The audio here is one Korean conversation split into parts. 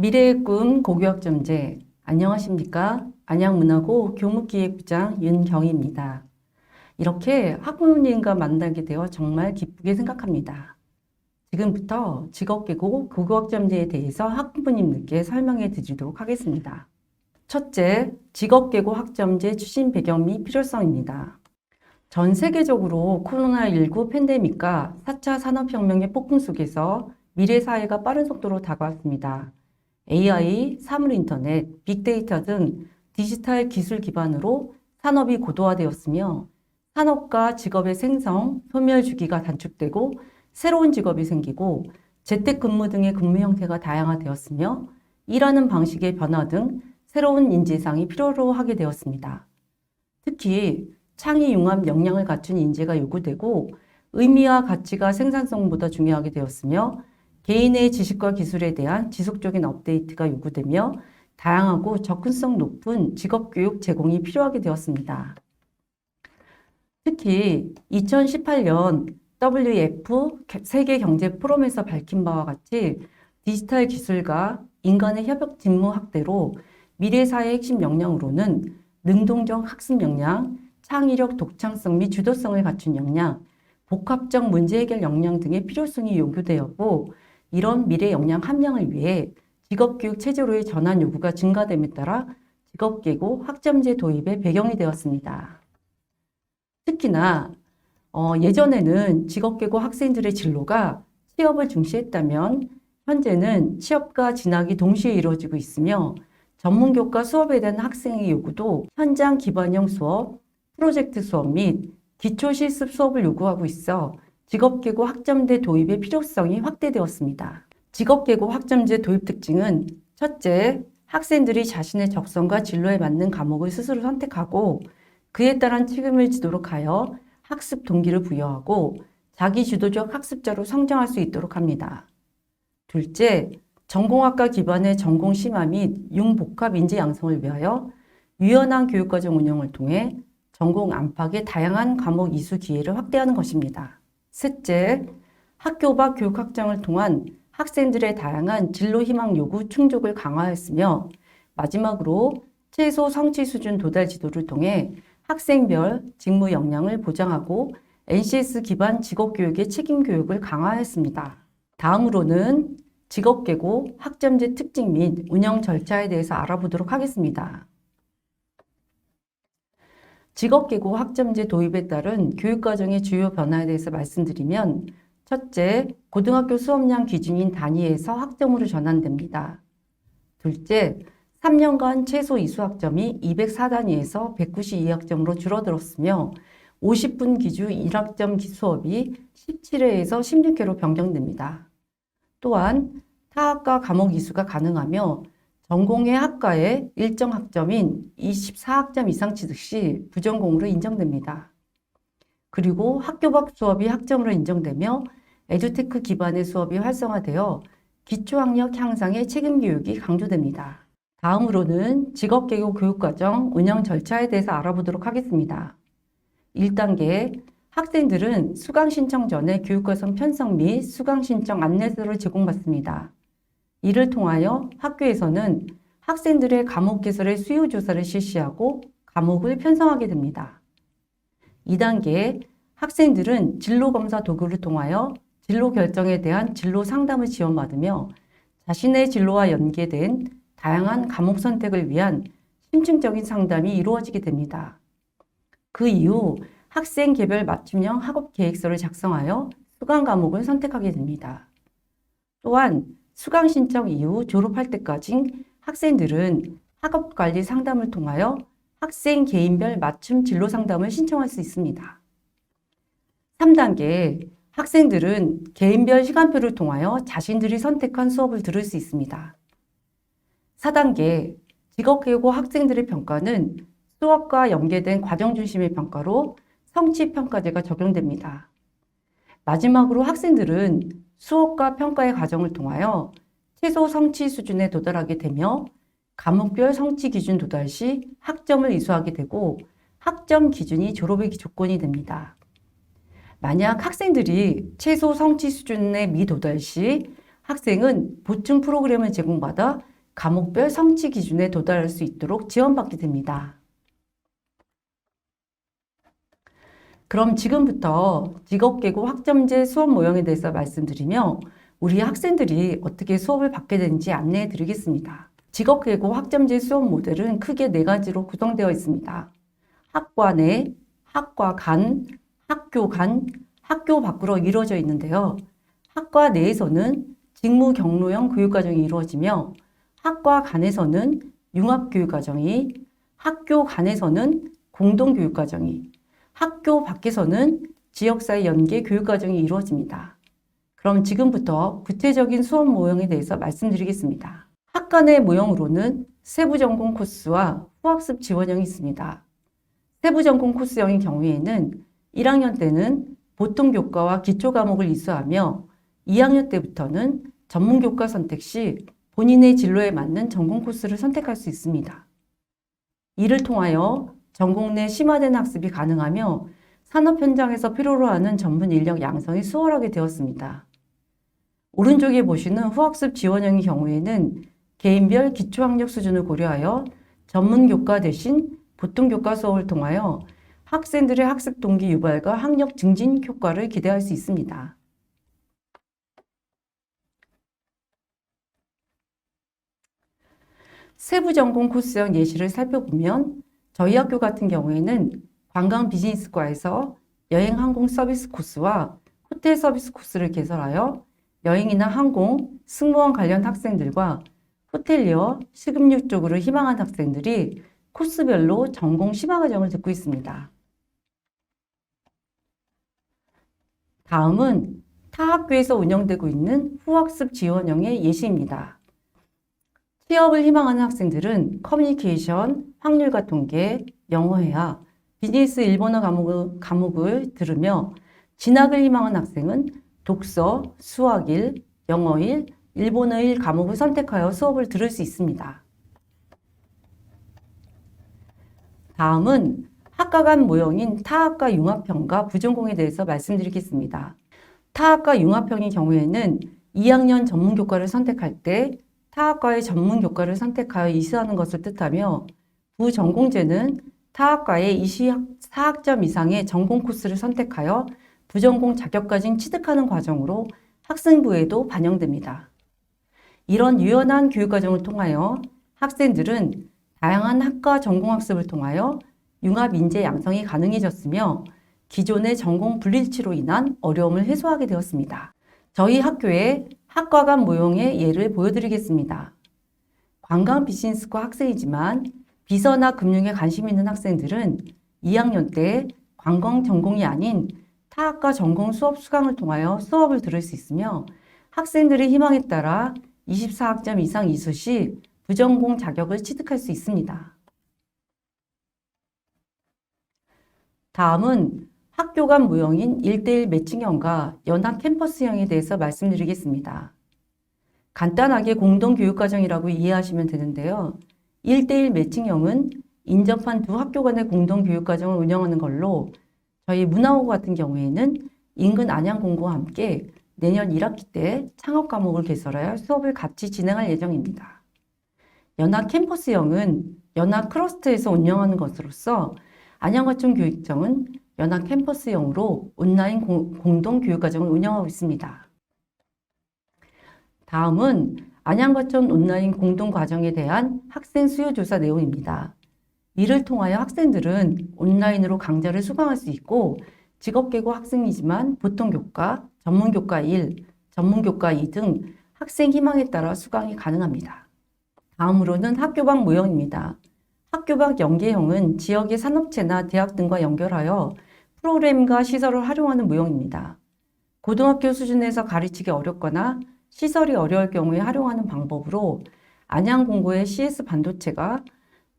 미래의 꿈 고교학점제. 안녕하십니까? 안양문화고 교무기획부장 윤경희입니다. 이렇게 학부모님과 만나게 되어 정말 기쁘게 생각합니다. 지금부터 직업계고 고교학점제에 대해서 학부모님들께 설명해 드리도록 하겠습니다. 첫째, 직업계고 학점제 추진 배경 및 필요성입니다. 전 세계적으로 코로나19 팬데믹과 4차 산업혁명의 폭풍 속에서 미래 사회가 빠른 속도로 다가왔습니다. AI, 사물인터넷, 빅데이터 등 디지털 기술 기반으로 산업이 고도화되었으며 산업과 직업의 생성, 소멸 주기가 단축되고 새로운 직업이 생기고 재택근무 등의 근무 형태가 다양화되었으며 일하는 방식의 변화 등 새로운 인재상이 필요로 하게 되었습니다. 특히 창의 융합 역량을 갖춘 인재가 요구되고 의미와 가치가 생산성보다 중요하게 되었으며 개인의 지식과 기술에 대한 지속적인 업데이트가 요구되며 다양하고 접근성 높은 직업교육 제공이 필요하게 되었습니다. 특히 2018년 WF 세계경제 포럼에서 밝힌 바와 같이 디지털 기술과 인간의 협력 직무 확대로 미래사회의 핵심 역량으로는 능동적 학습 역량, 창의력, 독창성 및 주도성을 갖춘 역량, 복합적 문제 해결 역량 등의 필요성이 요구되었고 이런 미래 역량 함량을 위해 직업교육 체제로의 전환 요구가 증가됨에 따라 직업계고 학점제 도입의 배경이 되었습니다. 특히나 예전에는 직업계고 학생들의 진로가 취업을 중시했다면 현재는 취업과 진학이 동시에 이루어지고 있으며 전문교과 수업에 대한 학생의 요구도 현장 기반형 수업, 프로젝트 수업 및 기초실습 수업을 요구하고 있어 직업계고 학점제 도입의 필요성이 확대되었습니다. 직업계고 학점제 도입 특징은 첫째, 학생들이 자신의 적성과 진로에 맞는 과목을 스스로 선택하고 그에 따른 책임을 지도록 하여 학습 동기를 부여하고 자기주도적 학습자로 성장할 수 있도록 합니다. 둘째, 전공학과 기반의 전공 심화 및 융복합 인재 양성을 위하여 유연한 교육과정 운영을 통해 전공 안팎의 다양한 과목 이수 기회를 확대하는 것입니다. 셋째, 학교 밖 교육 확장을 통한 학생들의 다양한 진로 희망 요구 충족을 강화했으며 마지막으로 최소 성취 수준 도달 지도를 통해 학생별 직무 역량을 보장하고 NCS 기반 직업교육의 책임 교육을 강화했습니다. 다음으로는 직업계고 학점제 특징 및 운영 절차에 대해서 알아보도록 하겠습니다. 직업계고 학점제 도입에 따른 교육과정의 주요 변화에 대해서 말씀드리면 첫째, 고등학교 수업량 기준인 단위에서 학점으로 전환됩니다. 둘째, 3년간 최소 이수학점이 204단위에서 192학점으로 줄어들었으며 50분 기준 1학점 수업이 17회에서 16회로 변경됩니다. 또한 타학과 과목 이수가 가능하며 전공의 학과의 일정 학점인 24학점 이상취득 시 부전공으로 인정됩니다. 그리고 학교 밖 수업이 학점으로 인정되며 에듀테크 기반의 수업이 활성화되어 기초학력 향상의 책임 교육이 강조됩니다. 다음으로는 직업계고 교육과정 운영 절차에 대해서 알아보도록 하겠습니다. 1단계, 학생들은 수강 신청 전에 교육과정 편성 및 수강 신청 안내서를 제공받습니다. 이를 통하여 학교에서는 학생들의 과목 개설의 수요 조사를 실시하고 과목을 편성하게 됩니다. 2단계, 학생들은 진로검사 도구를 통하여 진로 결정에 대한 진로 상담을 지원받으며 자신의 진로와 연계된 다양한 과목 선택을 위한 심층적인 상담이 이루어지게 됩니다. 그 이후 학생 개별 맞춤형 학업 계획서를 작성하여 수강 과목을 선택하게 됩니다. 또한 수강 신청 이후 졸업할 때까지 학생들은 학업관리 상담을 통하여 학생 개인별 맞춤 진로 상담을 신청할 수 있습니다. 3단계, 학생들은 개인별 시간표를 통하여 자신들이 선택한 수업을 들을 수 있습니다. 4단계, 직업계고 학생들의 평가는 수업과 연계된 과정 중심의 평가로 성취평가제가 적용됩니다. 마지막으로 학생들은 수업과 평가의 과정을 통하여 최소 성취 수준에 도달하게 되며 과목별 성취 기준 도달 시 학점을 이수하게 되고 학점 기준이 졸업의 조건이 됩니다. 만약 학생들이 최소 성취 수준에 미도달 시 학생은 보충 프로그램을 제공받아 과목별 성취 기준에 도달할 수 있도록 지원받게 됩니다. 그럼 지금부터 직업계고 학점제 수업 모형에 대해서 말씀드리며 우리 학생들이 어떻게 수업을 받게 되는지 안내해 드리겠습니다. 직업계고 학점제 수업 모델은 크게 4가지로 구성되어 있습니다. 학과 내, 학과 간, 학교 간, 학교 밖으로 이루어져 있는데요. 학과 내에서는 직무 경로형 교육과정이 이루어지며 학과 간에서는 융합교육과정이, 학교 간에서는 공동교육과정이, 학교 밖에서는 지역사회 연계 교육과정이 이루어집니다. 그럼 지금부터 구체적인 수업 모형에 대해서 말씀드리겠습니다. 학과 내 모형으로는 세부전공 코스와 후학습 지원형이 있습니다. 세부전공 코스형의 경우에는 1학년 때는 보통교과와 기초과목을 이수하며 2학년 때부터는 전문교과 선택 시 본인의 진로에 맞는 전공 코스를 선택할 수 있습니다. 이를 통하여 전공 내 심화된 학습이 가능하며 산업 현장에서 필요로 하는 전문 인력 양성이 수월하게 되었습니다. 오른쪽에 보시는 후학습 지원형의 경우에는 개인별 기초학력 수준을 고려하여 전문교과 대신 보통교과 수업을 통하여 학생들의 학습 동기 유발과 학력 증진 효과를 기대할 수 있습니다. 세부전공 코스형 예시를 살펴보면 저희 학교 같은 경우에는 관광 비즈니스과에서 여행 항공 서비스 코스와 호텔 서비스 코스를 개설하여 여행이나 항공, 승무원 관련 학생들과 호텔리어, 식음료 쪽으로 희망한 학생들이 코스별로 전공 심화 과정을 듣고 있습니다. 다음은 타 학교에서 운영되고 있는 후학습 지원형의 예시입니다. 취업을 희망하는 학생들은 커뮤니케이션, 확률과 통계, 영어회화, 비즈니스 일본어 과목을 들으며 진학을 희망하는 학생은 독서, 수학 1, 영어 1, 일본어 1 과목을 선택하여 수업을 들을 수 있습니다. 다음은 학과 간 모형인 타학과 융합형과 부전공에 대해서 말씀드리겠습니다. 타학과 융합형의 경우에는 2학년 전문교과를 선택할 때 타학과의 전문교과를 선택하여 이수하는 것을 뜻하며 부전공제는 타학과의 24학점 이상의 전공 코스를 선택하여 부전공 자격까지 취득하는 과정으로 학생부에도 반영됩니다. 이런 유연한 교육과정을 통하여 학생들은 다양한 학과 전공학습을 통하여 융합 인재 양성이 가능해졌으며 기존의 전공 불일치로 인한 어려움을 해소하게 되었습니다. 저희 학교의 학과 간 모형의 예를 보여드리겠습니다. 관광 비즈니스과 학생이지만 비서나 금융에 관심 있는 학생들은 2학년 때 관광 전공이 아닌 타학과 전공 수업 수강을 통하여 수업을 들을 수 있으며 학생들의 희망에 따라 24학점 이상 이수 시 부전공 자격을 취득할 수 있습니다. 다음은 학교 간 모형인 1:1 매칭형과 연합 캠퍼스형에 대해서 말씀드리겠습니다. 간단하게 공동교육과정이라고 이해하시면 되는데요. 1:1 매칭형은 인접한 두 학교 간의 공동교육과정을 운영하는 걸로 저희 문화고 같은 경우에는 인근 안양공고와 함께 내년 1학기 때 창업 과목을 개설하여 수업을 같이 진행할 예정입니다. 연합 캠퍼스형은 연합 클러스터에서 운영하는 것으로서 안양과천교육청은 연합 캠퍼스형으로 온라인 공동교육과정을 운영하고 있습니다. 다음은 안양과천 온라인 공동과정에 대한 학생 수요조사 내용입니다. 이를 통하여 학생들은 온라인으로 강좌를 수강할 수 있고 직업계고 학생이지만 보통교과, 전문교과 1, 전문교과 2 등 학생 희망에 따라 수강이 가능합니다. 다음으로는 학교 밖 모형입니다. 학교 밖 연계형은 지역의 산업체나 대학 등과 연결하여 프로그램과 시설을 활용하는 모형입니다. 고등학교 수준에서 가르치기 어렵거나 시설이 어려울 경우에 활용하는 방법으로 안양공고의 CS 반도체가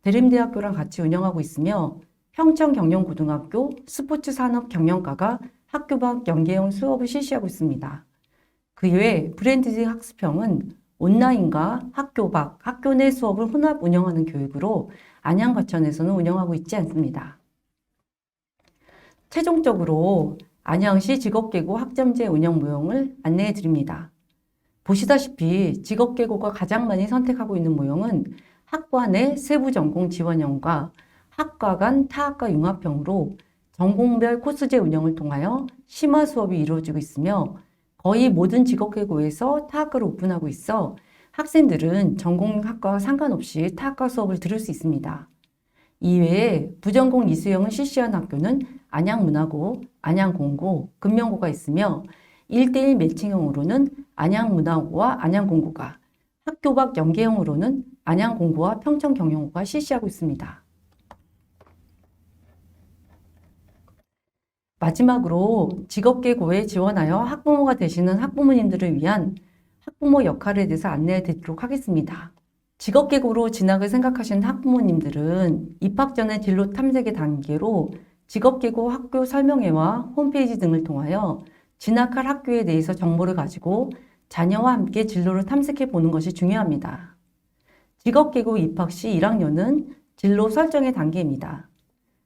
대림대학교랑 같이 운영하고 있으며 평천경영고등학교 스포츠산업경영과가 학교 밖 연계형 수업을 실시하고 있습니다. 그 외에 브랜드직 학습형은 온라인과 학교 밖, 학교 내 수업을 혼합 운영하는 교육으로 안양과천에서는 운영하고 있지 않습니다. 최종적으로 안양시 직업계고 학점제 운영 모형을 안내해 드립니다. 보시다시피 직업계고가 가장 많이 선택하고 있는 모형은 학과 내 세부 전공 지원형과 학과 간 타학과 융합형으로 전공별 코스제 운영을 통하여 심화 수업이 이루어지고 있으며 거의 모든 직업계고에서 타학과를 오픈하고 있어 학생들은 전공학과와 상관없이 타학과 수업을 들을 수 있습니다. 이외에 부전공 이수형을 실시한 학교는 안양문화고, 안양공고, 금명고가 있으며 1대1 매칭형으로는 안양문화고와 안양공고가, 학교 밖 연계형으로는 안양공고와 평천경영고가 실시하고 있습니다. 마지막으로 직업계고에 지원하여 학부모가 되시는 학부모님들을 위한 학부모 역할에 대해서 안내해 드리도록 하겠습니다. 직업계고로 진학을 생각하시는 학부모님들은 입학 전에 진로 탐색의 단계로 직업계고 학교 설명회와 홈페이지 등을 통하여 진학할 학교에 대해서 정보를 가지고 자녀와 함께 진로를 탐색해 보는 것이 중요합니다. 직업계고 입학 시 1학년은 진로 설정의 단계입니다.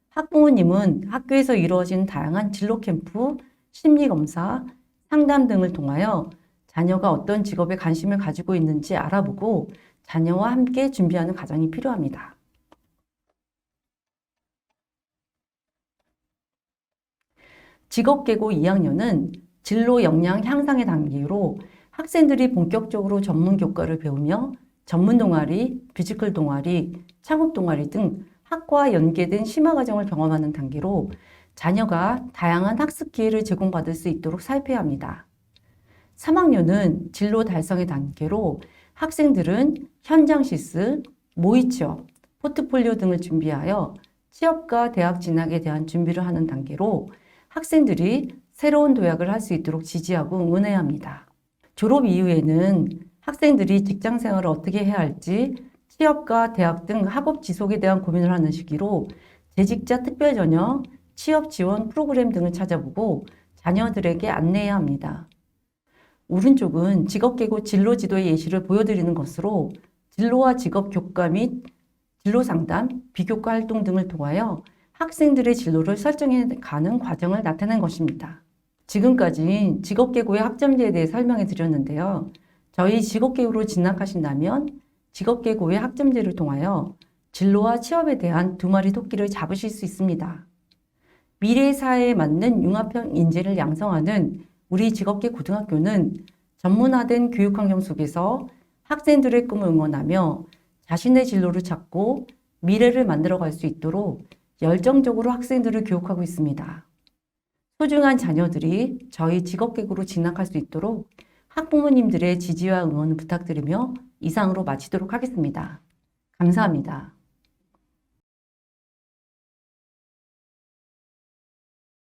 학부모님은 학교에서 이루어진 다양한 진로 캠프, 심리검사, 상담 등을 통하여 자녀가 어떤 직업에 관심을 가지고 있는지 알아보고 자녀와 함께 준비하는 과정이 필요합니다. 직업계고 2학년은 진로 역량 향상의 단계로 학생들이 본격적으로 전문 교과를 배우며 전문 동아리, 뮤지컬 동아리, 창업 동아리 등 학과와 연계된 심화 과정을 경험하는 단계로 자녀가 다양한 학습 기회를 제공받을 수 있도록 살펴야 합니다. 3학년은 진로 달성의 단계로 학생들은 현장 실습, 모의 취업, 포트폴리오 등을 준비하여 취업과 대학 진학에 대한 준비를 하는 단계로 학생들이 새로운 도약을 할 수 있도록 지지하고 응원해야 합니다. 졸업 이후에는 학생들이 직장 생활을 어떻게 해야 할지 취업과 대학 등 학업 지속에 대한 고민을 하는 시기로 재직자 특별전형, 취업 지원 프로그램 등을 찾아보고 자녀들에게 안내해야 합니다. 오른쪽은 직업계고 진로지도의 예시를 보여드리는 것으로 진로와 직업 교과 및 진로 상담, 비교과 활동 등을 통하여 학생들의 진로를 설정해 가는 과정을 나타낸 것입니다. 지금까지 직업계고의 학점제에 대해 설명해 드렸는데요. 저희 직업계고로 진학하신다면 직업계고의 학점제를 통하여 진로와 취업에 대한 두 마리 토끼를 잡으실 수 있습니다. 미래 사회에 맞는 융합형 인재를 양성하는 우리 직업계 고등학교는 전문화된 교육 환경 속에서 학생들의 꿈을 응원하며 자신의 진로를 찾고 미래를 만들어갈 수 있도록 열정적으로 학생들을 교육하고 있습니다. 소중한 자녀들이 저희 직업계고로 진학할 수 있도록 학부모님들의 지지와 응원을 부탁드리며 이상으로 마치도록 하겠습니다. 감사합니다.